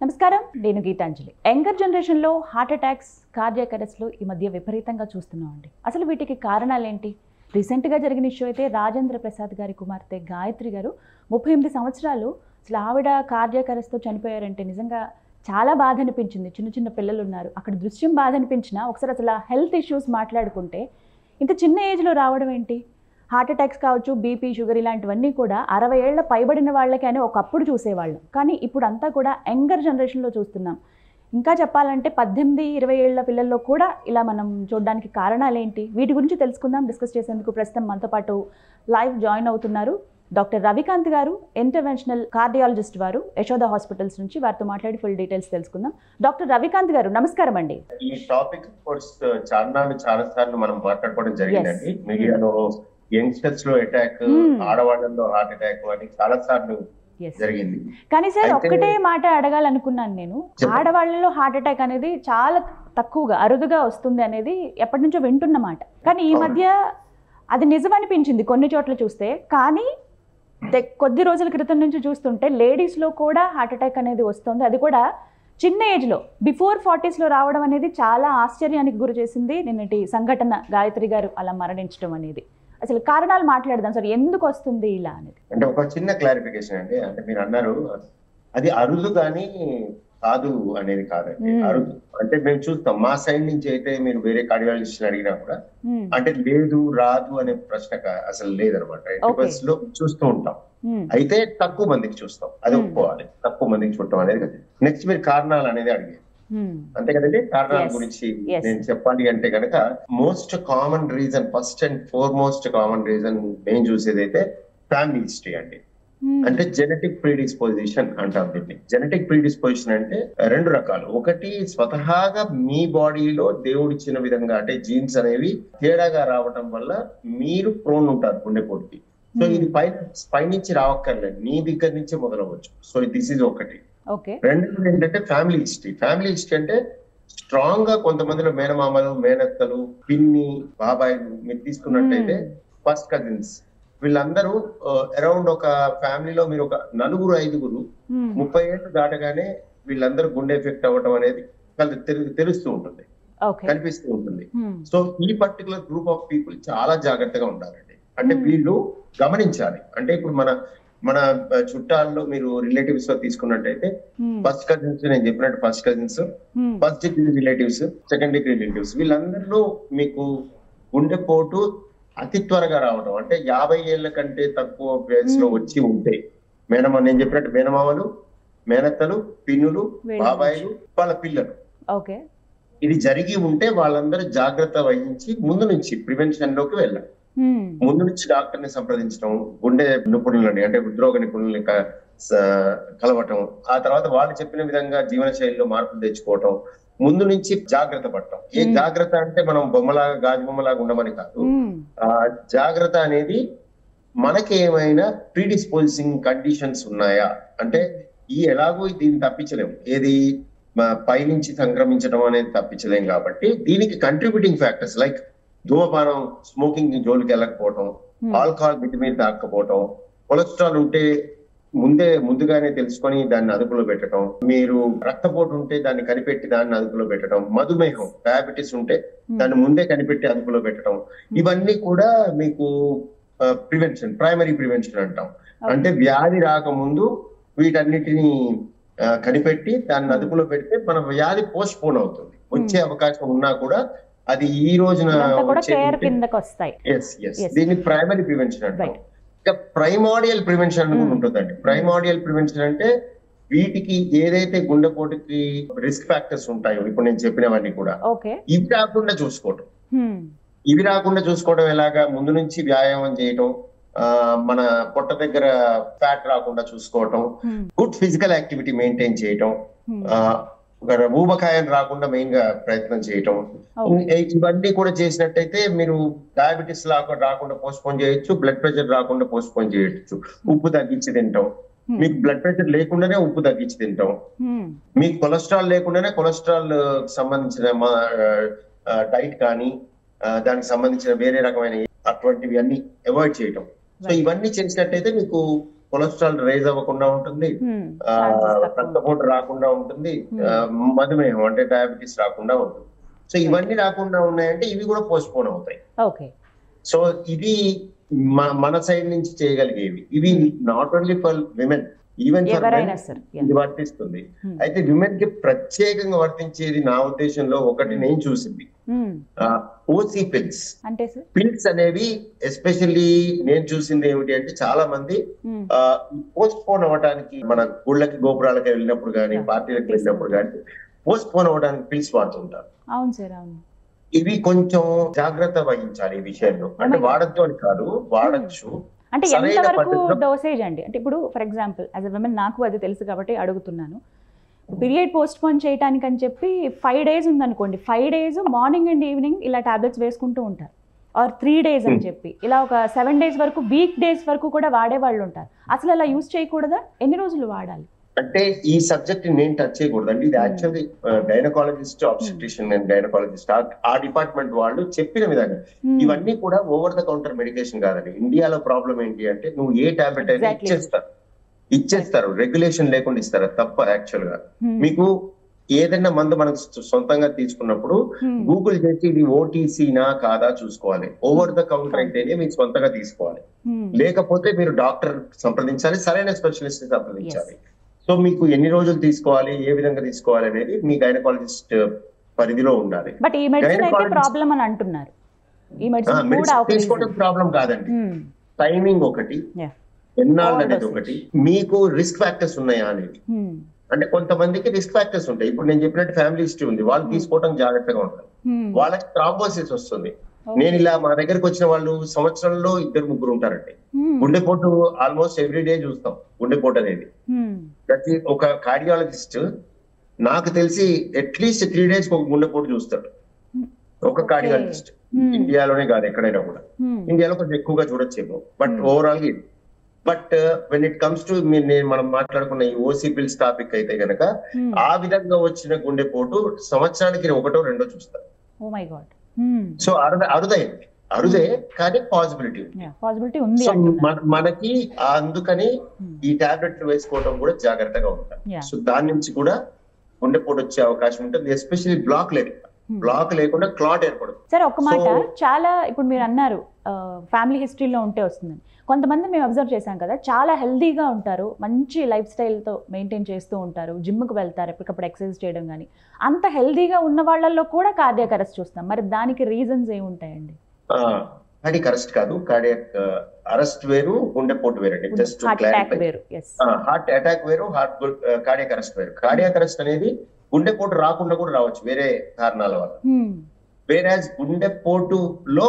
నమస్కారం, నేను గీతాంజలి. యంగర్ జనరేషన్లో హార్ట్ అటాక్స్, కార్డియాక్ అరెస్ట్లు ఈ మధ్య విపరీతంగా చూస్తున్నామండి. అసలు వీటికి కారణాలేంటి? రీసెంట్గా జరిగిన ఇష్యూ అయితే రాజేంద్ర ప్రసాద్ గారి కుమార్తె గాయత్రి గారు 38 సంవత్సరాలు అసలు ఆవిడ కార్డియాక్ అరెస్ట్తో చనిపోయారంటే నిజంగా చాలా బాధ అనిపించింది. చిన్న చిన్న పిల్లలు ఉన్నారు, అక్కడ దృశ్యం బాధ అనిపించినా ఒకసారి అసలు హెల్త్ ఇష్యూస్ మాట్లాడుకుంటే ఇంత చిన్న ఏజ్లో రావడం ఏంటి? హార్ట్ అటాక్స్ కావచ్చు, బీపీ, షుగర్ ఇలాంటివన్నీ కూడా 60 ఏళ్ల పైబడిన వాళ్ళకి అని ఒకప్పుడు చూసేవాళ్ళం. కానీ ఇప్పుడు అంతా కూడా యంగర్ జనరేషన్లో చూస్తున్నాం. ఇంకా చెప్పాలంటే 18-20 ఏళ్ల పిల్లల్లో కూడా ఇలా మనం చూడడానికి కారణాలేంటి? వీటి గురించి తెలుసుకుందాం. డిస్కస్ చేసేందుకు ప్రస్తుతం మనతో పాటు లైవ్ జాయిన్ అవుతున్నారు డాక్టర్ రవికాంత్ గారు, ఇంటర్వెన్షనల్ కార్డియాలజిస్ట్ వారు, యశోద హాస్పిటల్స్ నుంచి. వారితో మాట్లాడి ఫుల్ డీటెయిల్స్ తెలుసుకుందాం. డాక్టర్ రవికాంత్ గారు నమస్కారం అండి. ఈ టాపిక్ చాలా సార్లు మనం మాట్లాడుకోవడం జరిగిందండి. మీడియాలో యంగ్స్టర్స్ లో అటాక్, ఆడవాళ్ళలో హార్ట్ అటాక్ అని చాలా సార్లు జరిగింది. కానీ సార్ ఒక్కటే మాట అడగాలనుకున్నాను నేను. ఆడవాళ్ళలో హార్ట్ అటాక్ అనేది చాలా తక్కువగా, అరుదుగా వస్తుంది అనేది ఎప్పటి నుంచో వింటున్నమాట. కానీ ఈ మధ్య అది నిజం అనిపించింది కొన్ని చోట్ల చూస్తే. కానీ కొద్ది రోజుల క్రితం నుంచి చూస్తుంటే లేడీస్లో కూడా హార్ట్ అటాక్ అనేది వస్తుంది. అది కూడా చిన్న ఏజ్లో, బిఫోర్ 40s రావడం అనేది చాలా ఆశ్చర్యానికి గురి చేసింది నిన్నటి సంఘటన. గాయత్రి గారు అలా మరణించడం అనేది అసలు కారణాలు మాట్లాడదాం సార్, ఎందుకు వస్తుంది ఇలా అనేది. అంటే ఒక చిన్న క్లారిఫికేషన్ అండి. అంటే మీరు అన్నారు అది అరుదు కానీ కాదు అనేది కాదండి. అరుదు అంటే మేము చూస్తాం, మా సైడ్ నుంచి అయితే మీరు వేరే కార్డియాలజిస్ట్ అడిగినా కూడా అంటే లేదు రాదు అనే ప్రశ్న అసలు లేదనమాట. లో చూస్తూ ఉంటాం, అయితే తక్కువ మందికి చూస్తాం, అది ఒప్పుకోవాలి. తక్కువ మందికి చూడటం అనేది. నెక్స్ట్ మీరు కారణాలు అనేది అడిగారు, అంతే కదండి. కారణాల గురించి నేను చెప్పాలి అంటే కనుక most common reason, first and foremost common reason నేను చూసేది అయితే ఫ్యామిలీ హిస్టరీ అండి. అంటే జెనెటిక్ ప్రీడిస్పోజిషన్ అంటాం దీన్ని. జెనెటిక్ ప్రీడిస్పోజిషన్ అంటే రెండు రకాలు. ఒకటి స్వతహాగా మీ బాడీలో దేవుడిచ్చిన విధంగా, అంటే జీన్స్ అనేవి తేడాగా రావటం వల్ల మీరు ప్రోన్ ఉంటారు గుండెపోటుకి. సో ఇది పైనుంచి రావక్కర్లేదు, మీ దగ్గర నుంచే మొదలవచ్చు. సో దిస్ ఇస్ ఒకటి. రెండోది ఏంటంటే ఫ్యామిలీ హిస్టరీ. ఫ్యామిలీ హిస్టరీ అంటే స్ట్రాంగ్ గా కొంతమందిలో మేనమామలు, మేనత్తలు, పిన్ని, బాబాయిలు మీరు తీసుకున్నట్టయితే ఫస్ట్ కజిన్స్, వీళ్ళందరూ అరౌండ్ ఒక ఫ్యామిలీలో మీరు ఒక 4-5 30 ఏళ్ళు దాటగానే వీళ్ళందరూ గుండె ఎఫెక్ట్ అవ్వడం అనేది తెలుస్తూ ఉంటుంది, కనిపిస్తూ ఉంటుంది. సో ఈ పర్టికులర్ గ్రూప్ ఆఫ్ పీపుల్ చాలా జాగ్రత్తగా ఉండాలండి. అంటే వీళ్ళు గమనించాలి. అంటే ఇప్పుడు మన చుట్టాల్లో మీరు రిలేటివ్స్ లో తీసుకున్నట్టయితే ఫస్ట్ కజిన్స్, నేను చెప్పినట్టు first cousins, first degree relatives, second degree relatives, వీళ్ళందరిలో మీకు గుండెపోటు అతి త్వరగా రావడం, అంటే 50 ఏళ్ల కంటే తక్కువ వయసులో వచ్చి ఉంటే, నేను చెప్పినట్టు మేనమామలు, మేనత్తలు, పిన్నులు, బాబాయిలు, వాళ్ళ పిల్లలు, ఇది జరిగి ఉంటే వాళ్ళందరూ జాగ్రత్త వహించి ముందు నుంచి ప్రివెన్షన్ లోకి వెళ్ళాలి. ముందు నుంచి డాక్టర్ ని సంప్రదించడం, గుండె నిపుణులని అంటే హృద్రోగ నిపుణుల్ని కలవటం, ఆ తర్వాత వాళ్ళు చెప్పిన విధంగా జీవన శైలిలో మార్పులు తెచ్చుకోవటం, ముందు నుంచి జాగ్రత్త పడటం. ఏ జాగ్రత్త అంటే మనం బొమ్మలాగా, గాజు బొమ్మలాగా ఉండమని కాదు. ఆ జాగ్రత్త అనేది మనకి ఏమైనా ప్రీడిస్పోజింగ్ కండిషన్స్ ఉన్నాయా అంటే ఎలాగో దీన్ని తప్పించలేము, ఏది పైనుంచి సంక్రమించడం అనేది తప్పించలేం. కాబట్టి దీనికి కంట్రిబ్యూటింగ్ ఫ్యాక్టర్స్ లైక్ ధూమపానం, స్మోకింగ్ జోలికి వెళ్ళకపోవటం, ఆల్కహాల్ మితి మీద తాకపోవటం, కొలెస్ట్రాల్ ఉంటే ముందుగానే తెలుసుకొని దాన్ని అదుపులో పెట్టడం, మీరు రక్తపోటు ఉంటే దాన్ని కనిపెట్టి దాన్ని అదుపులో పెట్టడం, మధుమేహం, డయాబెటీస్ ఉంటే దాన్ని ముందే కనిపెట్టి అదుపులో పెట్టడం, ఇవన్నీ కూడా మీకు ప్రివెన్షన్, ప్రైమరీ ప్రివెన్షన్ అంటాం. అంటే వ్యాధి రాకముందు వీటన్నిటిని కనిపెట్టి దాన్ని అదుపులో పెడితే మన వ్యాధి పోస్ట్ పోన్ అవుతుంది. వచ్చే అవకాశం ఉన్నా కూడా అది ఈ రోజున దీన్ని ప్రైమరీ ప్రివెన్షన్ అంటాం. ఇక ప్రైమాడియల్ ప్రివెన్షన్ అని ఉంటుందండి. ప్రైమాడియల్ ప్రివెన్షన్ అంటే వీటికి ఏదైతే గుండెపోటుకి రిస్క్ ఫ్యాక్టర్స్ ఉంటాయో ఇప్పుడు నేను చెప్పినవన్నీ కూడా ఇవి రాకుండా చూసుకోవటం. ఇవి రాకుండా చూసుకోవడం ఎలాగా? ముందు నుంచి వ్యాయామం చేయటం, మన పొట్ట దగ్గర ఫ్యాట్ రాకుండా చూసుకోవటం, గుడ్ ఫిజికల్ యాక్టివిటీ మెయింటైన్ చేయటం, ఊబకాయం రాకుండా మెయిన్ గా ప్రయత్నం చేయటం, ఇవన్నీ కూడా చేసినట్టయితే మీరు డయాబెటీస్ రాకుండా పోస్ట్పోన్ చేయొచ్చు, బ్లడ్ ప్రెషర్ రాకుండా పోస్ట్పోన్ చేయొచ్చు. ఉప్పు తగ్గించి తింటాం, మీకు బ్లడ్ ప్రెషర్ లేకుండానే ఉప్పు తగ్గించి తింటాం, మీకు కొలెస్ట్రాల్ లేకుండానే కొలెస్ట్రాల్ సంబంధించిన డైట్ కానీ దానికి సంబంధించిన వేరే రకమైన అటువంటివి అన్ని అవాయిడ్ చేయటం. సో ఇవన్నీ చేసినట్టయితే మీకు కొలెస్ట్రాల్ రైజ్ అవ్వకుండా ఉంటుంది, రక్తపోటు రాకుండా ఉంటుంది, మధుమేహం అంటే డయాబెటీస్ రాకుండా ఉంటుంది. సో ఇవన్నీ రాకుండా ఉన్నాయంటే ఇవి కూడా పోస్ట్ పోన్ అవుతాయి. సో ఇది మన సైడ్ నుంచి చేయగలిగేవి. ఇవి not only for women, even for men ఇది వర్తిస్తుంది. అయితే విమెన్ కి ప్రత్యేకంగా వర్తించేది నా ఉద్దేశంలో ఒకటి నేను చూసింది, ఓసీ పిల్స్. పిల్స్ అనేవి ఎస్పెషల్లీ నేను చూసింది ఏమిటి అంటే చాలా మంది పోస్ట్ పోన్ అవ్వడానికి, మన గుళ్ళకి గోపురాలకి వెళ్ళినప్పుడు కానీ పార్టీలకు వెళ్ళినప్పుడు కానీ పోస్ట్ పోన్ అవ్వడానికి పిల్స్ వాడుతుంటారు. ఇవి కొంచెం జాగ్రత్త వహించాలి ఈ విషయంలో. అంటే వాడద్దు అని కాదు, వాడచ్చు. అంటే ఎంతవరకు డోసేజ్ అండి? అంటే ఇప్పుడు for example as a women నాకు అది తెలుసు కాబట్టి అడుగుతున్నాను. పీరియడ్ పోస్ట్ పోన్ చేయడానికి అని చెప్పి 5 days ఉందనుకోండి, 5 days మార్నింగ్ అండ్ ఈవినింగ్ ఇలా టాబ్లెట్స్ వేసుకుంటూ ఉంటారు. ఆర్ 3 days అని చెప్పి ఇలా ఒక 7 days వరకు, వీక్ డేస్ వరకు కూడా వాడే వాళ్ళు ఉంటారు. అసలు అలా యూజ్ చేయకూడదా? ఎన్ని రోజులు వాడాలి? అంటే ఈ సబ్జెక్ట్ నేను టచ్ చేయకూడదు అండి. ఇది actually gynaecologist, obstetrician and gynaecologist ఆ డిపార్ట్మెంట్ వాళ్ళు చెప్పిన విధంగా. ఇవన్నీ కూడా ఓవర్ ద కౌంటర్ మెడికేషన్ కాదండి. ఇండియాలో ప్రాబ్లం ఏంటి అంటే నువ్వు ఏ టాబ్లెట్ అయినా ఇచ్చేస్తారు, రెగ్యులేషన్ లేకుండా ఇస్తారు. తప్ప యాక్చువల్ గా మీకు ఏదైనా మందు మనకు సొంతంగా తీసుకున్నప్పుడు గూగుల్ చేసి ఇది ఓటీసీనా కాదా చూసుకోవాలి. ఓవర్ ద కౌంటర్ అయితేనే మీకు సొంతంగా తీసుకోవాలి, లేకపోతే మీరు డాక్టర్ సంప్రదించాలి, సరైన స్పెషలిస్ట్ సంప్రదించాలి. సో మీకు ఎన్ని రోజులు తీసుకోవాలి, ఏ విధంగా తీసుకోవాలి అనేది మీ గైనకాలజిస్ట్ పరిధిలో ఉండాలి. బట్ ఈ మెడిసిన్ అయితే ప్రాబ్లం అని అంటున్నారు. ఈ మెడిసిన్ తీసుకోవడం ప్రాబ్లం కాదండి. టైమింగ్ ఒకటి, ఎన్నాళ్ళు అనేది ఒకటి, మీకు రిస్క్ ఫ్యాక్టర్స్ ఉన్నాయా అనేది. అంటే కొంతమందికి రిస్క్ ఫ్యాక్టర్స్ ఉంటాయి. ఇప్పుడు నేను చెప్పినట్టు ఫ్యామిలీ హిస్టరీ ఉంది, వాళ్ళు తీసుకోవడం జాగ్రత్తగా ఉంటారు. వాళ్ళకి థ్రాంబోసిస్ వస్తుంది. నేను ఇలా మా దగ్గరకు వచ్చిన వాళ్ళు సంవత్సరంలో 2-3 ఉంటారండి. గుండెపోటు ఆల్మోస్ట్ ఎవ్రీ డే చూస్తాం గుండెపోటు అనేది. ప్రతి ఒక కార్డియాలజిస్ట్ నాకు తెలిసి అట్లీస్ట్ 3 days ఒక గుండెపోటు చూస్తాడు ఒక కార్డియాలజిస్ట్. ఇండియాలోనే కాదు, ఎక్కడైనా కూడా. ఇండియాలో కొంచెం ఎక్కువగా చూడొచ్చేమో, బట్ ఓవరాల్ గా. But when it comes to మనం మాట్లాడుకున్న ఈ ఓసీ పిల్స్ టాపిక్ అయితే గనక ఆ విధంగా వచ్చిన గుండెపోటు సంవత్సరానికి 1-2 చూస్తారు. సో అరుదే కానీ పాసిబిలిటీ ఉంది. సో మనకి అందుకని ఈ టాబ్లెట్లు వేసుకోవడం కూడా జాగ్రత్తగా ఉంటాం. సో దాని నుంచి కూడా గుండెపోటు వచ్చే అవకాశం ఉంటుంది, ఎస్పెషల్లీ బ్లాక్ లేకుండా క్లాట్ ఏర్పడుతుంది. సరే, ఒక మాట, చాలా ఇప్పుడు మీరు అన్నారు ఫ్యామిలీ హిస్టరీలో ఉంటే వస్తుందని. కొంతమంది మేము అబ్జర్వ్ చేశాం కదా, చాలా హెల్దీగా ఉంటారు, మంచి లైఫ్ స్టైల్తో మెయింటైన్ చేస్తూ ఉంటారు, జిమ్కి వెళ్తారు, ఎప్పటికప్పుడు ఎక్సర్సైజ్ చేయడం కానీ. అంత హెల్దీగా ఉన్న వాళ్ళల్లో కూడా కార్డియాక్ అరెస్ట్ చూస్తాం. మరి దానికి రీజన్స్ ఏముంటాయండి? కార్డియాక్ అరెస్ట్ కాదు, కార్డియాక్ అరెస్ట్ వేరు, గుండెపోటు వేరండి. జస్ట్ హార్ట్ అటాక్ వేరు, కార్డియాక్ అరెస్ట్ వేరు. కార్డియాక్ అరెస్ట్ అనేది గుండెపోటు రాకుండా కూడా రావచ్చు వేరే కారణాల వల్ల. వేరాజ్ గుండెపోటులో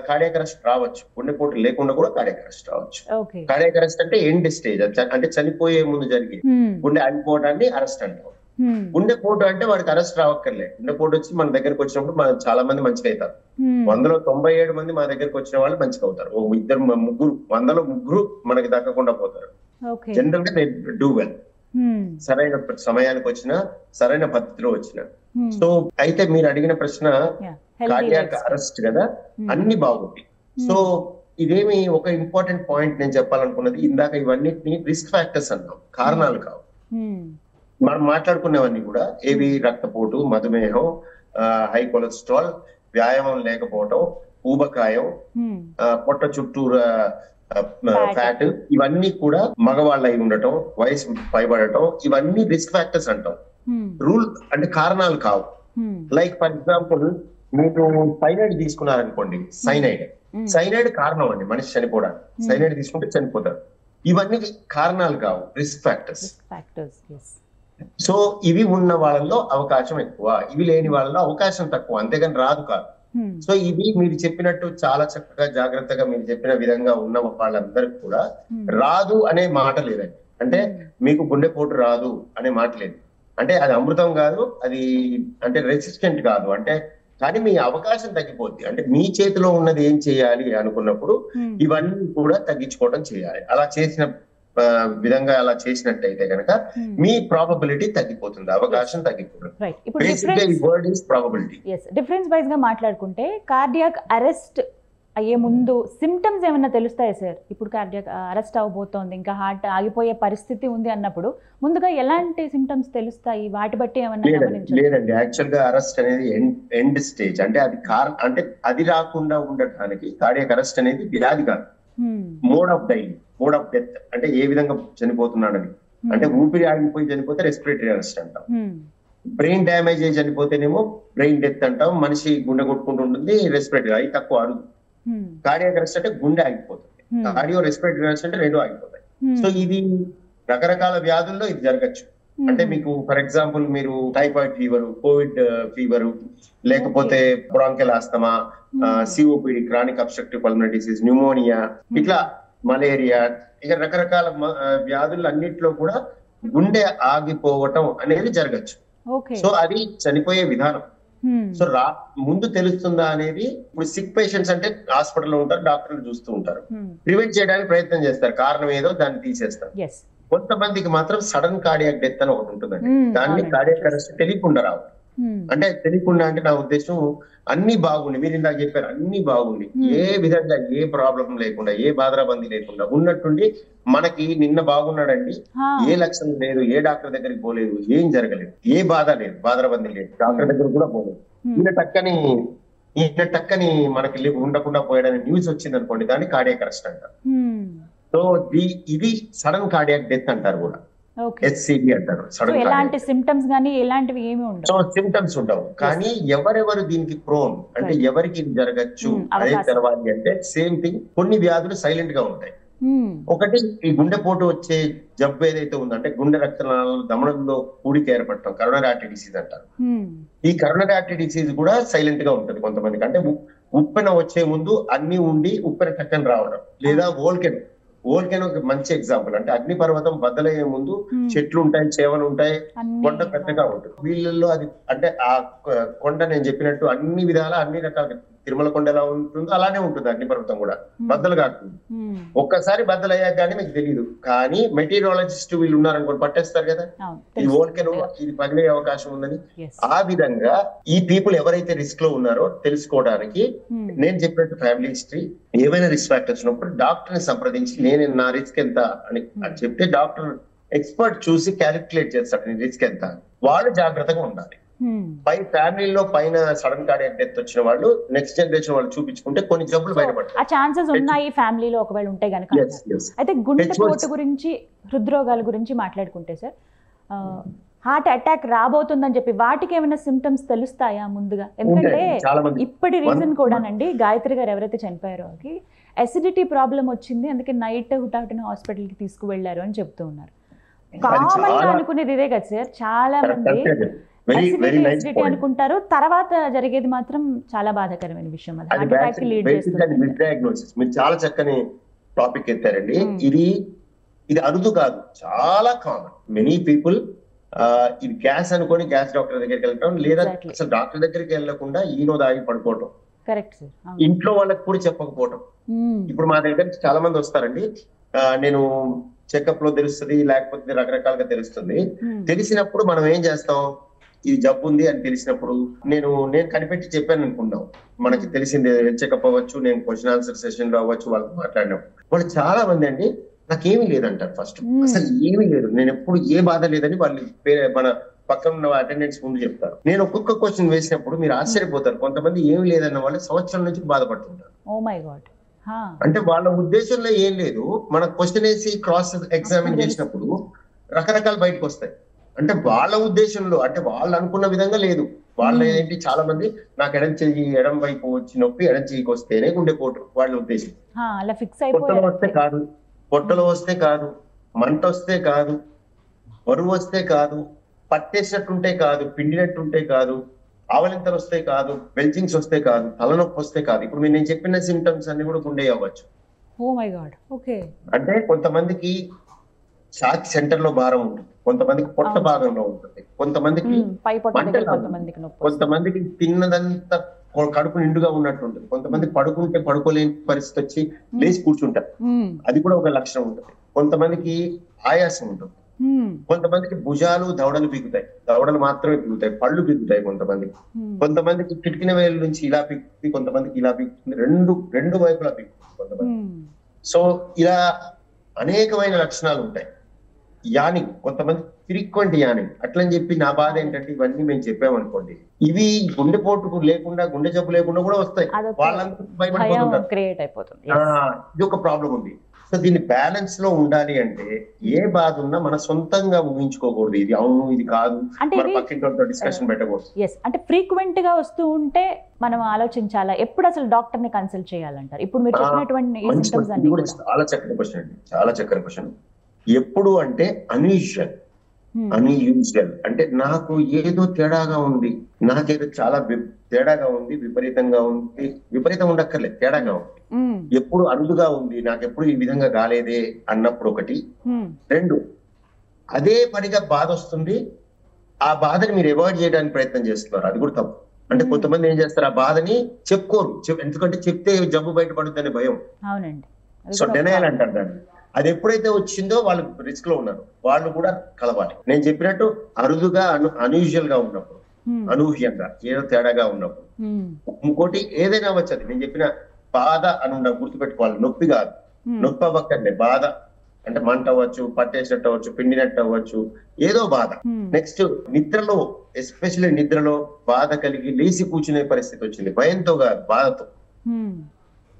కార్డియాక్ అరెస్ట్ రావచ్చు, గుండెపోటు లేకుండా కూడా కార్డియాక్ అరెస్ట్ రావచ్చు. కార్డియాక్ అరెస్ట్ అంటే ఎండ్ స్టేజ్, అంటే చనిపోయే ముందు జరిగే గుండె ఆగిపోవడాన్ని అరెస్ట్ అంటాం. గుండెపోటు అంటే వాడికి అరెస్ట్ రావక్కర్లే. గుండెపోటు వచ్చి మన దగ్గరకు వచ్చినప్పుడు మనం చాలా మంది మంచిగా అవుతారు. 100లో 97 మంది మన దగ్గరకు వచ్చిన వాళ్ళు మంచిగా అవుతారు. 100లో 3 మనకి దక్కకుండా పోతారు. జనరల్ గా డూ వెల్, సరైన సమయానికి వచ్చిన, సరైన పద్ధతిలో వచ్చిన. సో అయితే మీరు అడిగిన ప్రశ్న కార్డియాక్ అరెస్ట్ కదా, అన్ని బాగుంటాయి. సో ఇదేమి ఒక ఇంపార్టెంట్ పాయింట్ నేను చెప్పాలనుకున్నది, ఇందాక ఇవన్నిటిని రిస్క్ ఫ్యాక్టర్స్ అంటాం, కారణాలు కావు. మనం మాట్లాడుకునేవన్నీ కూడా ఏవి, రక్తపోటు, మధుమేహం, హై కొలెస్ట్రాల్, వ్యాయామం లేకపోవటం, ఊబకాయం, పొట్ట చుట్టూరా ఫ్యాట్, ఇవన్నీ కూడా మగవాళ్ళ అయి ఉండటం, వయసు పైబడటం, ఇవన్నీ రిస్క్ ఫ్యాక్టర్స్ అంటాం. రూల్ అంటే కారణాలు కావు. లైక్ ఫర్ ఎగ్జాంపుల్ మీరు సైనైడ్ తీసుకున్నారనుకోండి, సైనైడ్ కారణం అండి మనిషి చనిపోవడానికి. సైనైడ్ తీసుకుంటే చనిపోతారు. ఇవన్నీ కారణాలు కావు, రిస్క్ ఫ్యాక్టర్స్. సో ఇవి ఉన్న వాళ్ళలో అవకాశం ఎక్కువ, ఇవి లేని వాళ్ళలో అవకాశం తక్కువ, అంతేగాని రాదు కాదు. సో ఇవి మీరు చెప్పినట్టు చాలా చక్కగా జాగ్రత్తగా మీరు చెప్పిన విధంగా ఉన్న వాళ్ళందరికి కూడా రాదు అనే మాట లేదండి. అంటే మీకు గుండెపోటు రాదు అనే మాట లేదు. అంటే అది అమృతం కాదు, అది అంటే రెసిస్టెంట్ కాదు, అంటే కానీ మీ అవకాశం తగ్గిపోద్ది. అంటే మీ చేతిలో ఉన్నది ఏం చేయాలి అనుకున్నప్పుడు ఇవన్నీ కూడా తగ్గించుకోవడం చేయాలి. అలా చేసిన విధంగా అలా చేసినట్టయితే కనుక మీ ప్రాబబిలిటీ తగ్గిపోతుంది, అవకాశం తగ్గిపోతుంది. డిఫరెన్స్ వైజ్ గా మాట్లాడుకుంటే కార్డియాక్ అరెస్ట్ అయ్యే ముందు సిమ్టమ్స్ ఏమైనా తెలుస్తాయా సార్? ఇప్పుడు కార్డియాక్ అరెస్ట్ అవబోతోంది, ఇంకా హార్ట్ ఆగిపోయే పరిస్థితి ఉంది అన్నప్పుడు ముందుగా ఎలాంటి సిమ్టమ్స్ తెలుస్తాయి? వాటి బట్టి ఏమన్నా గమనించొచ్చా? లేదండి, యాక్చువల్ గా అరెస్ట్ అనేది ఎండ్ స్టేజ్. అంటే అది అంటే అది రాకుండా ఉండటానికి కార్డియాక్ అరెస్ట్ అనేది వ్యాధి కాదు, మోడ్ ఆఫ్ డెత్. అంటే ఏ విధంగా చనిపోతున్నాడని. అంటే ఊపిరి ఆగిపోయి చనిపోతే రెస్పిరేటరీ అరెస్ట్ అంటాం. బ్రెయిన్ డ్యామేజ్ అయ్యి చనిపోతేనేమో బ్రెయిన్ డెత్ అంటాం. మనిషి గుండె కొట్టుకుంటూ ఉంటుంది, రెస్పిరేటరీ అవి తక్కువ అరుదు. కార్డియాక్ అరెస్ట్ అంటే గుండె ఆగిపోతుంది, కార్డియో రెస్పిరేటరీ అరెస్ట్ అంటే రెండు ఆగిపోతాయి. సో ఇది రకరకాల వ్యాధుల్లో ఇది జరగచ్చు. అంటే మీకు ఫర్ ఎగ్జాంపుల్ మీరు టైఫాయిడ్ ఫీవర్, కోవిడ్ ఫీవర్, లేకపోతే బ్రాంకెల్ asthma, COPD chronic obstructive pulmonary disease, pneumonia, ఇట్లా మలేరియా, ఇక రకరకాల వ్యాధులు అన్నిట్లో కూడా గుండె ఆగిపోవటం అనేది జరగచ్చు. సో అది చనిపోయే విధానం. సో ముందు తెలుస్తుందా అనేది, ఇప్పుడు సిక్ పేషెంట్స్ అంటే హాస్పిటల్లో ఉంటారు, డాక్టర్లు చూస్తూ ఉంటారు, ప్రివెంట్ చేయడానికి ప్రయత్నం చేస్తారు, కారణం ఏదో దాన్ని తీసేస్తారు. కొంతమందికి మాత్రం సడన్ కార్డియాక్ డెత్ అని ఒకటి ఉంటుందండి. దాన్ని కార్డియాక్ అరెస్ట్ తెలియకుండా రావు. అంటే తెలియకుండా అంటే నా ఉద్దేశం అన్ని బాగుండి, మీరు ఇందాక చెప్పారు అన్ని బాగుండి, ఏ విధంగా ఏ ప్రాబ్లం లేకుండా, ఏ బాధరాబందీ లేకుండా ఉన్నట్టుండి మనకి నిన్న బాగున్నాడండి, ఏ లక్షణం లేదు, ఏ డాక్టర్ దగ్గరికి పోలేదు, ఏం జరగలేదు, ఏ బాధ లేదు, బాధరాబందీ లేదు, డాక్టర్ దగ్గర కూడా పోలేదు, ఈయన టక్కని మనకి ఉండకుండా పోయాడని న్యూస్ వచ్చింది అనుకోండి, దాన్ని కార్డియాక్ అరెస్ట్ అంటారు. సో ఇది సడన్ కార్డియాక్ డెత్ అంటారు కూడా, SCD అంటారు. ఎలాంటి సిమ్టమ్స్ గానీ ఎలాంటివి ఏమి ఉండవు. సో సిమ్టమ్స్ ఉండవు, కానీ ఎవరెవరు దీనికి ప్రోన్ అంటే ఎవరికి ఇది జరగచ్చు అదే తెలవాలి అంటే సేమ్ థింగ్. కొన్ని వ్యాధులు సైలెంట్ గా ఉంటాయి. ఒకటి ఈ గుండెపోటు వచ్చే జబ్బు ఏదైతే ఉందో, అంటే గుండె రక్తనాళాలు దమనంలో కూడిక ఏర్పడటం, కరోనరీ ఆర్టరీ డిసీజ్ అంటారు. ఈ కరోనరీ ఆర్టరీ డిసీజ్ కూడా సైలెంట్ గా ఉంటుంది కొంతమందికి. అంటే ఉప్పెన వచ్చే ముందు అన్ని ఉండి ఉప్పెన టక్కని రావడం, లేదా వోల్కెనో ఒక మంచి ఎగ్జాంపుల్. అంటే అగ్నిపర్వతం బద్దలయ్యే ముందు చెట్లు ఉంటాయి, చేవలు ఉంటాయి, కొండ పెద్దగా ఉంటుంది. వీళ్ళల్లో అది అంటే ఆ కొండ నేను చెప్పినట్టు అన్ని విధాలా అన్ని రకాల తిరుమల కొండ ఎలా ఉంటుందో అలానే ఉంటుంది అగ్నిపర్వతం కూడా, బద్దలు కాకుండా. ఒక్కసారి బద్దలు అయ్యాక కానీ మీకు తెలియదు, కానీ మెటీరియాలజిస్ట్ వీళ్ళు ఉన్నారనుకోండి పట్టేస్తారు కదా, ఈ వోల్కెనో ఇది పగిలే అవకాశం ఉందని. ఆ విధంగా ఈ పీపుల్ ఎవరైతే రిస్క్ లో ఉన్నారో తెలుసుకోవడానికి నేను చెప్పినట్టు ఫ్యామిలీ హిస్టరీ, ఏమైనా రిస్క్ ఫ్యాక్టర్స్ ఉన్నప్పుడు డాక్టర్ ని సంప్రదించి నా రిస్క్ ఎంత అని చెప్తే డాక్టర్ ఎక్స్పర్ట్ చూసి క్యాలిక్యులేట్ చేస్తాడు నీ రిస్క్ ఎంత. వాళ్ళు జాగ్రత్తగా ఉండాలి. పై ఫ్యామిలీలో పైన సడన్ కార్డియాక్ డెత్ వచ్చిన వాళ్ళు నెక్స్ట్ జనరేషన్ వాళ్ళు చూపించుకుంటే కొన్ని జబ్బులు బయటపడతాయి. ఆ ఛాన్సెస్ ఉన్నాయి ఫ్యామిలీలో ఒకవేళ ఉంటే గనుక. అయితే గుండెపోటు గురించి, హృద్రోగాల గురించి మాట్లాడుకుంటే సార్, హార్ట్ అటాక్ రాబోతుందని చెప్పి వాటికి ఏమైనా సిమ్టమ్స్ తెలుస్తాయా ముందుగా? ఎందుకంటే ఇప్పటి రీజన్ కూడానండి, గాయత్రి గారు ఎవరైతే చనిపోయారో అసిడిటీ ప్రాబ్లం వచ్చింది, అందుకే నైట్ హుటాహుటిన హాస్పిటల్ కి తీసుకువెళ్లారు అని చెప్తూ ఉన్నారు. కామన్ గా అనుకునేది ఇదే కదా సార్, చాలా మంది అసిడిటీ అనుకుంటారు, తర్వాత జరిగేది మాత్రం చాలా బాధాకరమైన విషయం. హార్ట్ అటాక్ కి లీడ్ చేస్తుంది. మీరు చాలా చక్కని టాపిక్ ఎత్తారండి. ఇది అరుదు కాదు, చాలా కామన్. మెనీ పీపుల్ ఇది గ్యాస్ అనుకొని గ్యాస్ డాక్టర్ దగ్గరికి వెళ్ళటం, లేదా అసలు డాక్టర్ దగ్గరికి వెళ్ళకుండా ఈనో దాగి పడుకోవటం, ఇంట్లో వాళ్ళకి కూడా చెప్పకపోవటం. ఇప్పుడు మా దగ్గర చాలా మంది వస్తారండి, నేను చెకప్ లో తెలుస్తుంది, లేకపోతే రకరకాలుగా తెలుస్తుంది. తెలిసినప్పుడు మనం ఏం చేస్తాం, ఇది జబ్బు ఉంది అని తెలిసినప్పుడు నేను కనిపెట్టి చెప్పాను అనుకుంటాం. మనకి తెలిసింది చెకప్ అవ్వచ్చు, నేను క్వశ్చన్ ఆన్సర్ సెషన్ లో అవ్వచ్చు, వాళ్ళతో మాట్లాడినప్పుడు వాళ్ళు చాలా మంది అండి నాకేమీ లేదంటారు. ఫస్ట్ అసలు ఏమీ లేదు, నేను ఎప్పుడు ఏ బాధ లేదని వాళ్ళు మన పక్కన ఉన్న అటెండెన్స్ ముందు చెప్తారు. నేను ఒక్కొక్క క్వశ్చన్ వేసినప్పుడు మీరు ఆశ్చర్యపోతారు, కొంతమంది ఏమి లేదన్న వాళ్ళు సంవత్సరం నుంచి బాధపడుతుంటారు. అంటే వాళ్ళ ఉద్దేశంలో ఏం లేదు, మన క్వశ్చన్ వేసి క్రాస్ ఎగ్జామిన్ చేసినప్పుడు రకరకాలు బయటకు వస్తాయి. అంటే వాళ్ళ ఉద్దేశంలో, అంటే వాళ్ళు అనుకున్న విధంగా లేదు. వాళ్ళ ఏంటి, చాలా మంది నాకు ఎడం వైపు వచ్చి నొప్పి ఎడం చెయ్యికి వస్తేనే గుండెపోటు వాళ్ళ ఉద్దేశం. పొట్టలో వస్తే కాదు, మంట వస్తే కాదు, బరువు వస్తే కాదు, పట్టేసినట్టుంటే కాదు, పిండినట్టుంటే కాదు, ఆవలింతలు వస్తే కాదు, బెల్జింగ్స్ వస్తే కాదు, తలనొప్పి వస్తే కాదు. ఇప్పుడు నేను చెప్పిన సిమ్టమ్స్ అన్ని కూడా గుండె అవ్వచ్చు. అంటే కొంతమందికి ఛాతీ సెంటర్ లో భారం ఉంటుంది, కొంతమందికి పొట్ట భాగంలో ఉంటుంది, కొంతమందికి కొంతమందికి తిన్నదంతా కడుపు నిండుగా ఉన్నట్టు ఉంటుంది, కొంతమంది పడుకుంటే పడుకోలేని పరిస్థితి వచ్చి లేచి కూర్చుంటారు, అది కూడా ఒక లక్షణం ఉంటుంది. కొంతమందికి ఆయాసం ఉంటుంది, కొంతమందికి భుజాలు దవడలు పీకుతాయి, దవడలు మాత్రమే పీకుతాయి, పళ్ళు పీకుతాయి కొంతమందికి. కొంతమందికి కిటికిన వేలు నుంచి ఇలా పీకుతుంది, కొంతమందికి ఇలా పీకుతుంది, రెండు వైపులా పీకుతుంది కొంతమంది. సో ఇలా అనేకమైన లక్షణాలు ఉంటాయి. యానింగ్, కొంతమంది ఫ్రీక్వెంట్ యానింగ్. అట్లని చెప్పి నా బాధ ఏంటంటే ఇవన్నీ మేము చెప్పామనుకోండి, ఇవి గుండెపోటు లేకుండా, గుండె జబ్బు లేకుండా కూడా వస్తాయి, వాళ్ళందరూ భయపడిపోతుంటారు. ఇది ఒక ప్రాబ్లం ఉంది. సో దీన్ని బ్యాలెన్స్ లో ఉండాలి అంటే ఏ బాధ ఉన్నా మన సొంతంగా ఊహించుకోకూడదు, ఇది అవును ఇది కాదు, మన పక్కింటితో డిస్కషన్ పెట్టకూడదు. అంటే ఫ్రీక్వెంట్ గా వస్తూ ఉంటే మనం ఆలోచించాలా, ఎప్పుడు అసలు డాక్టర్ ని కన్సల్ట్ చేయాలంటారు? ఇప్పుడు మీరు చెప్పినటువంటి చాలా చక్కని క్వశ్చన్ అండి, చాలా చక్కని క్వశ్చన్. ఎప్పుడు అంటే అన్యూజువల్ అంటే నాకు ఏదో తేడాగా ఉంది, నాకేదో చాలా తేడాగా ఉంది, విపరీతంగా ఉంది, విపరీతం ఉండక్కర్లేదు, తేడాగా ఉంది, ఎప్పుడు అరుదుగా ఉంది, నాకెప్పుడు ఈ విధంగా కాలేదే అన్నప్పుడు ఒకటి. రెండు, అదే పనిగా బాధ వస్తుంది, ఆ బాధని మీరు అవాయిడ్ చేయడానికి ప్రయత్నం చేస్తున్నారు, అది కూడా తప్పు. అంటే కొంతమంది ఏం చేస్తారు, ఆ బాధని చెప్పుకోరు, ఎందుకంటే చెప్తే జబ్బు బయటపడుతుందనే భయం. సో డెనయల్ అంటారు దాన్ని. అది ఎప్పుడైతే వచ్చిందో వాళ్ళు రిస్క్ లో ఉన్నారు, వాళ్ళు కూడా కలవాలి. నేను చెప్పినట్టు అరుదుగా, అన్యూజువల్ గా ఉన్నప్పుడు, అనూహ్యంగా ఏదో తేడాగా ఉన్నప్పుడు. ఇంకోటి ఏదైనా వచ్చేది, నేను చెప్పిన బాధ అని గుర్తుపెట్టుకోవాలి, నొప్పి కాదు, నొప్పి అవ్వక్కర్లే, బాధ అంటే మంట అవ్వచ్చు, పట్టేసినట్టు అవ్వచ్చు, పిండినట్టు అవ్వచ్చు, ఏదో బాధ. నెక్స్ట్ నిద్రలో, ఎస్పెషల్లీ నిద్రలో బాధ కలిగి లేచి కూర్చునే పరిస్థితి వచ్చింది, భయంతో కాదు, బాధతో.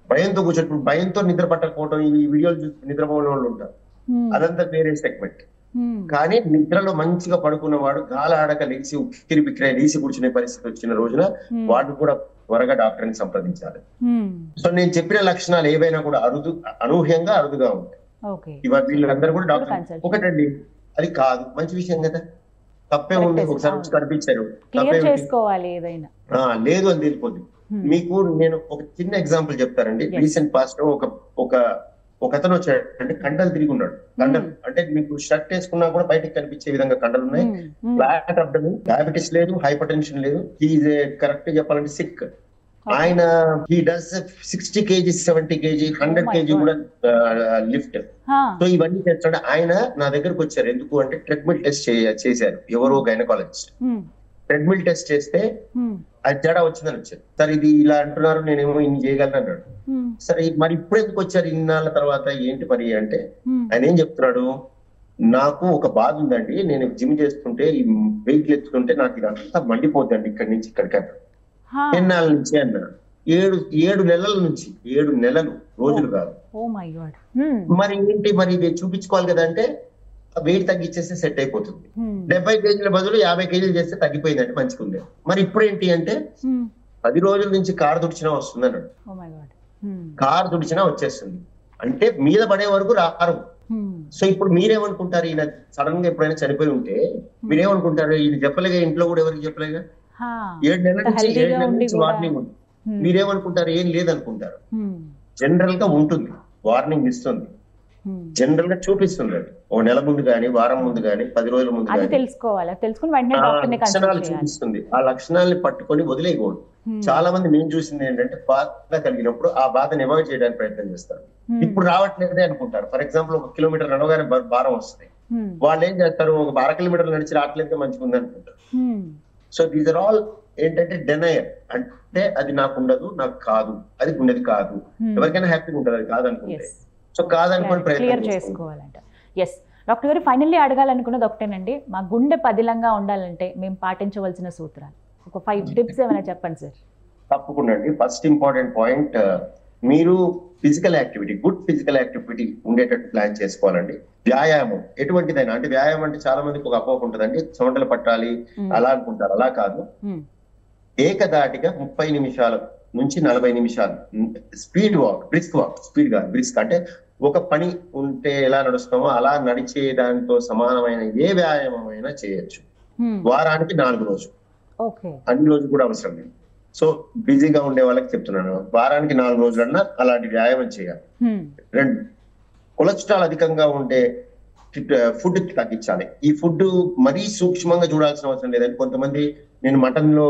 భయంతో కూర్చోటప్పుడు, భయంతో నిద్ర పట్టకపోవడం, ఈ వీడియోలు చూసి నిద్రపోవడం వాళ్ళు ఉంటారు, అదంతా వేరే సెగ్మెంట్. కానీ నిద్రలో మంచిగా పడుకున్నవాడు గాలి ఆడక లేచి ఉక్కిరి బిక్కిరి లేచి కూర్చునే పరిస్థితి వచ్చిన రోజున వాడు కూడా త్వరగా డాక్టర్ ని సంప్రదించాలి. సో నేను చెప్పిన లక్షణాలు ఏవైనా కూడా అనూహ్యంగా అరుదుగా ఉంటాయి. ఇవాళ వీళ్ళందరూ కూడా డాక్టర్. ఒకటండి, అది కాదు మంచి విషయం కదా, తప్పే ఉంది, ఒకసారి వచ్చి కనిపించారు, లేదు అని తెలిపోద్ది. మీకు నేను ఒక చిన్న ఎగ్జాంపుల్ చెప్తానండి. రీసెంట్ పాస్ట్ లో ఒక అతను వచ్చాడు, అంటే కండలు తిరిగి ఉన్నాడు. కండలు అంటే మీకు షర్ట్ వేసుకున్నా కూడా బయటకు కనిపించే విధంగా కండలు ఉన్నాయి, ఫ్లాట్ అబ్డమన్, డయాబెటీస్ లేదు, హైపర్ టెన్షన్ లేదు, హీఈ్ కరెక్ట్ చెప్పాలంటే సిక్. ఆయన he does 60 kg 70 kg 100 kg కూడా లిఫ్ట్. సో ఇవన్నీ చేస్తాడు. ఆయన నా దగ్గరకు వచ్చారు, ఎందుకు అంటే ట్రెడ్మిల్ టెస్ట్ చేశారు ఎవరో గైనకాలజిస్ట్. ట్రెడ్మిల్ టెస్ట్ చేస్తే అది తేడా వచ్చిందని వచ్చారు. సరే ఇది ఇలా అంటున్నారు, నేనేమో ఇన్ని చేయగలను అన్నాడు. సరే మరి ఇప్పుడు ఎందుకు వచ్చారు ఇన్నాళ్ళ తర్వాత, ఏంటి మరి అంటే ఆయన ఏం చెప్తున్నాడు, నాకు ఒక బాధ ఉందండి, నేను జిమ్ చేస్తుంటే ఈ వెయిట్ ఎత్తుకుంటే నాకు ఇదంతా మండిపోద్దండి ఇక్కడి నుంచి ఇక్కడికి అన్నాడు. ఎన్నాళ్ళ నుంచి అన్నాడు, 7 నెలల నుంచి. 7 నెలలు, రోజులు కాదు. మరి ఏంటి మరి ఇది చూపించుకోవాలి కదా అంటే వెయిట్ తగ్గించేస్తే సెట్ అయిపోతుంది. 70 kg బదులు 50 kg చేస్తే తగ్గిపోయిందంటే మంచిగా ఉంది. మరి ఇప్పుడు ఏంటి అంటే 10 రోజుల నుంచి కారు తుడిచినా వస్తుంది అన్నాడు. కారు తుడిచినా వచ్చేస్తుంది అంటే మీద పడే వరకు రారు. సో ఇప్పుడు మీరేమనుకుంటారు, ఈయన సడన్ గా ఎప్పుడైనా చనిపోయి ఉంటే మీరేమనుకుంటారు, ఈయన చెప్పలేగా, ఇంట్లో కూడా ఎవరికి చెప్పలేగా, 7 నెలల నుంచి వార్నింగ్ ఉంది. మీరేమనుకుంటారు, ఏం లేదనుకుంటారు. జనరల్ గా ఉంటుంది, వార్నింగ్ ఇస్తుంది, జనరల్ గా చూపిస్తుంది. అది ఓ నెల ముందు గానీ, వారం ముందు గానీ, 10 రోజుల ముందు లక్షణాలు చూపిస్తుంది. ఆ లక్షణాలని పట్టుకొని వదిలేయకూడదు. చాలా మంది నేను చూసింది ఏంటంటే బాధ కలిగినప్పుడు ఆ బాధను అవాయిడ్ చేయడానికి ప్రయత్నం చేస్తారు. ఇప్పుడు రావట్లేదే అనుకుంటారు. ఫర్ ఎగ్జాంపుల్ 1 కిలోమీటర్ నడవగానే భారం వస్తుంది, వాళ్ళు ఏం చేస్తారు, ఒక 12 కిలోమీటర్లు నడిచి రావట్లేదు మంచిగా ఉంది అనుకుంటారు. సో దీస్ ఆర్ ఆల్ ఏంటంటే డెనయల్. అంటే అది నాకు ఉండదు, నాకు కాదు, అది ఉండేది కాదు. ఎవరికైనా హ్యాపీగా ఉంటుంది, అది కాదు అనుకుంటే. సో కాదనుకోని ప్రయత్నం చేసుకోవాలంట. ఎస్ డాక్టర్ గారు, ఫైనల్లీ అడగాలనుకున్నది ఒకటేనండి, మా గుండె పదిలంగా ఉండాలంటే మేము పాటించవలసిన సూత్రాలు ఒక 5 టిప్స్ ఏమైనా చెప్పండి సార్. తప్పకుండా అండి. ఫస్ట్ ఇంపార్టెంట్ పాయింట్, మీరు physical activity, good physical activity ఉండేటట్టు ప్లాన్ చేసుకోవాలండి. వ్యాయామం ఎటువంటిదైనా, అంటే వ్యాయామం అంటే చాలా మందికి ఒక అపోహ ఉంటుందండి, చెమటలు పట్టాలి అలా అనుకుంటారు. అలా కాదు, ఏకదాటిగా 30 నిమిషాల నుంచి 40 నిమిషాలు speed walk, brisk walk, speed కాదు బ్రిస్క్, అంటే ఒక పని ఉంటే ఎలా నడుస్తామో అలా నడిచే దాంతో సమానమైన ఏ వ్యాయామం అయినా చేయొచ్చు. వారానికి 4 రోజులు, అన్ని రోజులు కూడా అవసరం లేదు. సో బిజీగా ఉండే వాళ్ళకి చెప్తున్నాను, వారానికి 4 రోజులన్నా అలాంటి వ్యాయామం చేయాలి. 2, కొలెస్ట్రాల్ అధికంగా ఉండే ఫుడ్ తగ్గించాలి. ఈ ఫుడ్ మరీ సూక్ష్మంగా చూడాల్సిన అవసరం లేదండి. కొంతమంది నేను మటన్ లో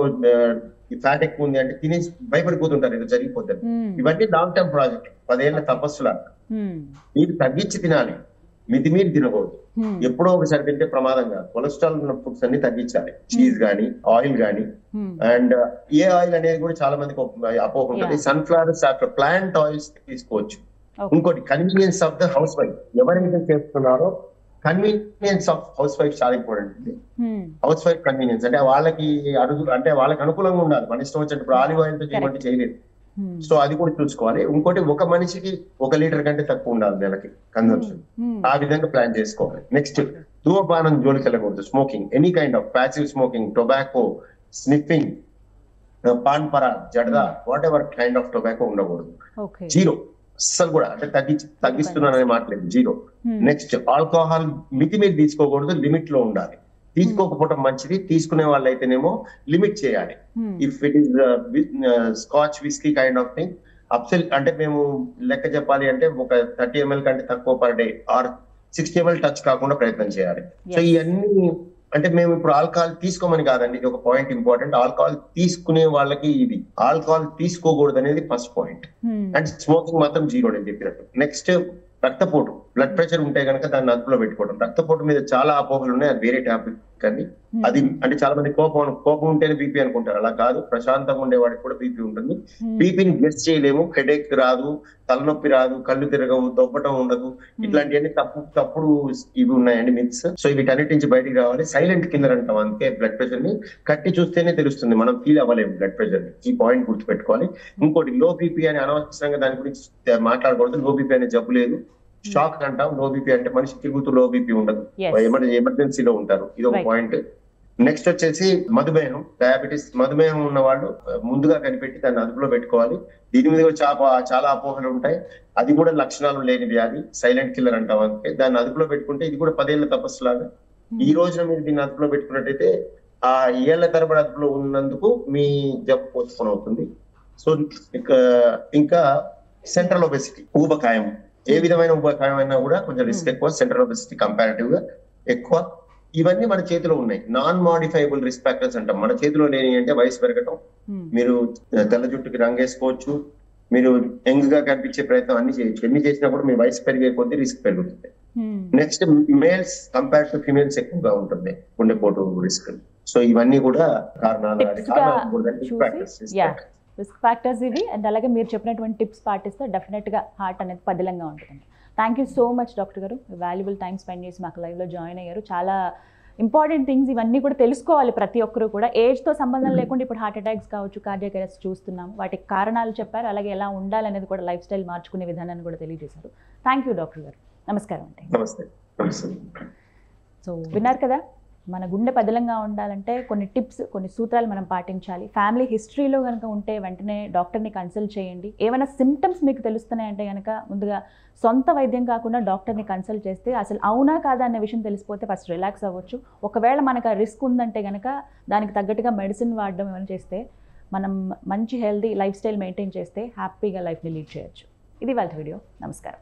ఫ్యాట్ ఎక్కువ ఉంది అంటే తినేసి భయపడిపోతుంటారు, ఏదో జరిగిపోతారు. ఇవన్నీ లాంగ్ టర్మ్ ప్రాజెక్ట్, 10 ఏళ్ల తపస్సులా. మీరు తగ్గించి తినాలి, మితిమీరి తినకూడదు. ఎప్పుడో ఒకసారి తింటే ప్రమాదం కాదు. కొలెస్ట్రాల్ ఉన్న ఫుడ్స్ అన్ని తగ్గించాలి. చీజ్ గానీ, ఆయిల్ గానీ, అండ్ ఏ ఆయిల్ అనేది కూడా చాలా మందికి అపోహ ఉంటుంది. సన్ఫ్లవర్, సాఫ్లవర్, ప్లాంట్ ఆయిల్స్ తీసుకోవచ్చు. ఇంకోటి convenience of the house wife, ఎవరైతే చేస్తున్నారో కన్వీనియన్స్ ఆఫ్ హౌస్ వైఫ్ చాలా ఇంపార్టెంట్ అండి. హౌస్ వైఫ్ కన్వీనియన్స్ అంటే వాళ్ళకి అంటే వాళ్ళకి అనుకూలంగా ఉండాలి. మన ఇష్టం వచ్చినట్టు ఇప్పుడు ఆలివ్ ఆయిల్ తో చేయమంటే చేయలేదు. సో అది కూడా చూసుకోవాలి. ఇంకోటి ఒక మనిషికి 1 లీటర్ కంటే తక్కువ ఉండాలి నెలకి కన్సంప్షన్. ఆ విధంగా ప్లాన్ చేసుకోవాలి. నెక్స్ట్, ధూమపానం జోలికి వెళ్ళకూడదు. Smoking, any kind of passive smoking, tobacco, sniffing, Pan Parag, zarda, whatever kind of tobacco ఉండకూడదు. జీరో, అస్సలు కూడా. అంటే తగ్గిస్తున్నాననే మాట్లేదు, జీరో. నెక్స్ట్, ఆల్కహాల్ మితి మీద తీసుకోకూడదు, లిమిట్ లో ఉండాలి. తీసుకోకపోవడం మంచిది, తీసుకునే వాళ్ళైతేనేమో లిమిట్ చేయాలి. If it is scotch, whisky kind of thing, అంటే మేము లెక్క చెప్పాలి అంటే ఒక 30 ml కంటే తక్కువ per day or 60 ml touch కాకుండా ప్రయత్నం చేయాలి. సో ఇవన్నీ అంటే మేము ఇప్పుడు ఆల్కహాల్ తీసుకోమని కాదండి, ఇది ఒక పాయింట్ ఇంపార్టెంట్. ఆల్కహాల్ తీసుకునే వాళ్ళకి ఇది, ఆల్కహాల్ తీసుకోకూడదు అనేది ఫస్ట్ పాయింట్. అండ్ స్మోకింగ్ మాత్రం జీరో నేను చెప్పినట్టు. నెక్స్ట్, రక్తపోటు, బ్లడ్ ప్రెషర్ ఉంటే కనుక దాన్ని అదుపులో పెట్టుకోవడం. రక్తపోటు మీద చాలా అపోహలు ఉన్నాయి, అది వేరే టాపిక్. కానీ అది అంటే చాలా మంది కోపం ఉంటేనే బీపీ అనుకుంటారు. అలా కాదు, ప్రశాంతంగా ఉండేవాడికి కూడా బీపీ ఉంటుంది. బీపీని గెస్ చేయలేము, హెడేక్ రాదు, తలనొప్పి రాదు, కళ్ళు తిరగవు, దొబ్బటం ఉండదు. ఇట్లాంటివన్నీ తప్పుడు ఇవి ఉన్నాయండి, మిత్స్. సో వీటన్నిటి నుంచి బయటికి రావాలి. సైలెంట్ కిల్లర్ అంటాం. అందుకే బ్లడ్ ప్రెషర్ ని కట్టి చూస్తేనే తెలుస్తుంది, మనం ఫీల్ అవ్వలేము బ్లడ్ ప్రెషర్ ని. ఈ పాయింట్ గుర్తుపెట్టుకోవాలి. ఇంకోటి, లో బీపీ అని అనవసరంగా దాని గురించి మాట్లాడకూడదు. లో బీపీ అనే జబ్బు లేదు, షాక్ అంటాం. లో బీపీ అంటే మనిషి తిరుగుతూ లో బీపీ ఉండదు, ఎమర్జెన్సీలో ఉంటారు. ఇది ఒక పాయింట్. నెక్స్ట్ వచ్చేసి మధుమేహం, డయాబెటీస్. మధుమేహం ఉన్న వాళ్ళు ముందుగా కనిపెట్టి దాన్ని అదుపులో పెట్టుకోవాలి. దీని మీద కూడా చాలా అపోహలు ఉంటాయి. అది కూడా లక్షణాలు లేని వ్యాధి, సైలెంట్ కిల్లర్ అంటాం. అందుకే దాన్ని అదుపులో పెట్టుకుంటే ఇది కూడా 10 ఏళ్ల తపస్సు లాగా. ఈ రోజున మీరు దీన్ని అదుపులో పెట్టుకున్నట్టయితే ఆ ఏళ్ల తరబడి అదుపులో ఉన్నందుకు మీ జబ్బు పోస్ట్పోన్ అవుతుంది. సో ఇంకా సెంట్రల్ ఒబెసిటీ, ఊబకాయం. ఏ విధమైన ఊబకాయం అయినా కూడా కొంచెం రిస్క్ ఎక్కువ. సెంట్రల్ ఒబెసిటీ కంపారిటివ్ గా ఎక్కువ. ఇవన్నీ మన చేతిలో ఉన్నాయి. నాన్ మాడిఫైబుల్ రిస్క్ ఫ్యాక్టర్స్ అంటాం. మన చేతిలో లేని అంటే వయసు పెరగటం, మీరు తెల్ల జుట్టుకి రంగేసుకోవచ్చు, మీరు యంగ్ గా కనిపించే ప్రయత్నం అన్ని చేయొచ్చు. ఎన్ని చేసినా కూడా మీ వయసు పెరిగే కొద్దీ రిస్క్ పెరుగుతుంది. Next, males compare to females ఎక్కువగా ఉంటుంది గుండెపోటు రిస్క్. సో ఇవన్నీ కూడా కారణాలు. రిస్క్ ఫ్యాక్టర్స్ ఇవి. అండ్ అలాగే మీరు చెప్పినటువంటి టిప్స్ పాటిస్తే డెఫినెట్గా హార్ట్ అనేది పదిలంగా ఉంటుంది. Thank you so much doctor గారు, వాల్యుబుల్ టైం స్పెండ్ చేసి మాకు లైవ్లో జాయిన్ అయ్యారు. చాలా ఇంపార్టెంట్ థింగ్స్ ఇవన్నీ కూడా తెలుసుకోవాలి ప్రతి ఒక్కరు కూడా. ఏజ్తో సంబంధం లేకుండా ఇప్పుడు హార్ట్ అటాక్స్ కావచ్చు, కార్డియాక్ అరెస్ట్ చూస్తున్నాం, వాటికి కారణాలు చెప్పారు. అలాగే ఎలా ఉండాలనేది కూడా, లైఫ్ స్టైల్ మార్చుకునే విధానాన్ని కూడా తెలియజేశారు. థ్యాంక్ యూ డాక్టర్ గారు, నమస్కారం అండి. నమస్తే. సో విన్నారు కదా, మన గుండె పదిలంగా ఉండాలంటే కొన్ని టిప్స్, కొన్ని సూత్రాలు మనం పాటించాలి. ఫ్యామిలీ హిస్టరీలో కనుక ఉంటే వెంటనే డాక్టర్ని కన్సల్ట్ చేయండి. ఏమైనా సిమ్టమ్స్ మీకు తెలుస్తున్నాయంటే కనుక ముందుగా సొంత వైద్యం కాకుండా డాక్టర్ని కన్సల్ట్ చేస్తే అసలు అవునా కాదా అనే విషయం తెలిసిపోతే ఫస్ట్ రిలాక్స్ అవ్వచ్చు. ఒకవేళ మనకు ఆ రిస్క్ ఉందంటే కనుక దానికి తగ్గట్టుగా మెడిసిన్ వాడడం ఏమైనా చేస్తే మనం మంచి హెల్దీ లైఫ్ స్టైల్ మెయింటైన్ చేస్తే హ్యాపీగా లైఫ్ని లీడ్ చేయొచ్చు. ఇది వాళ్ళ వీడియో. నమస్కారం.